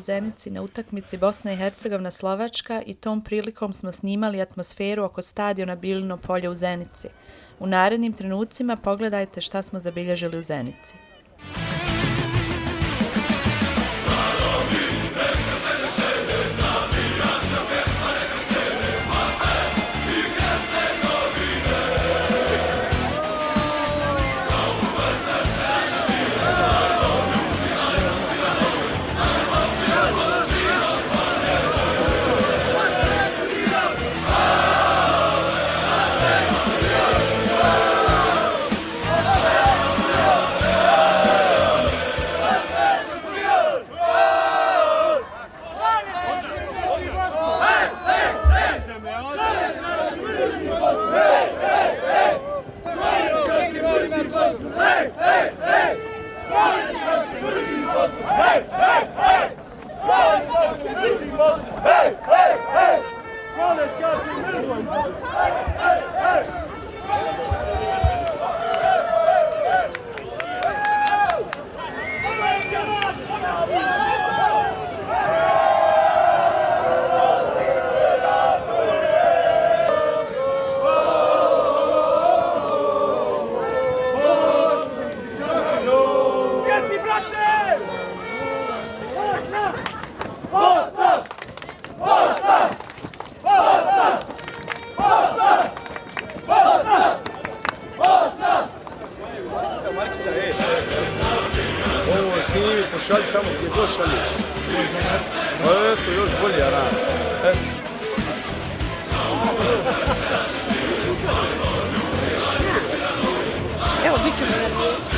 Zenici na utakmici Bosna i Hercegovina-Slovačka i tom prilikom smo snimali atmosferu oko stadiona Bilino polje u Zenici. U narednim trenucima pogledajte šta smo zabilježili u Zenici. Ovo snimi, pošalji tamo gdje god šalješ. Eto, još bolje, Aran. Evo, bit ću nervozno.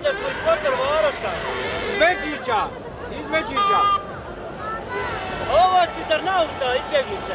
da smo iz Kotor-Varoša. Iz Večića! Iz Večića! Ovo si Trnauta, izbjeglice.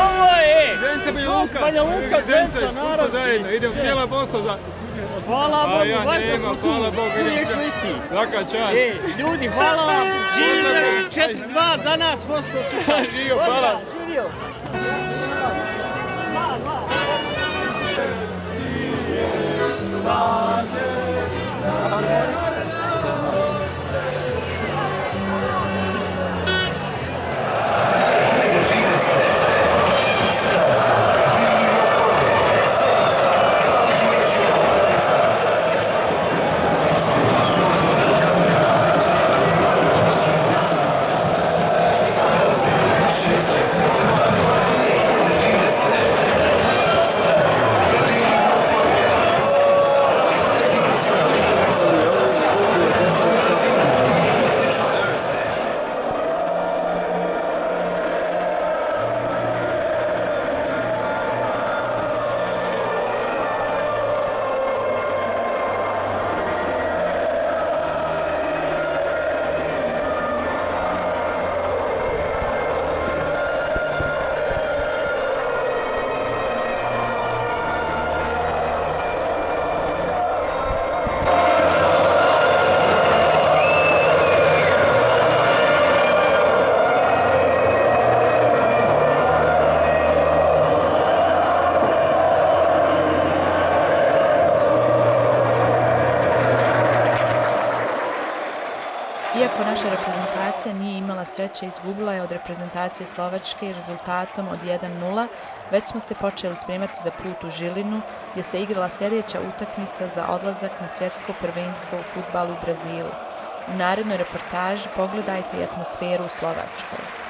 Ovo je! Zence bi Luka! Banja Luka, Zenica, narodski! Idem cijela Bosna za... Hvala Bogu, ja baš da smo nema, tu, hvala Bogu, idem uvijek ča- smo isti. Svaka čast! Ljudi, hvala vam, živio 4-2 za nas, Vosko. Živio, hvala! Živio! Šest, 7 Iako naša reprezentacija nije imala sreće, izgubila je od reprezentacije Slovačke rezultatom od 1:0, već smo se počeli spremati za put u Žilinu, gdje se igrala sljedeća utakmica za odlazak na svjetsko prvenstvo u fudbalu u Brazilu. U narednoj reportaži pogledajte i atmosferu u Slovačkoj.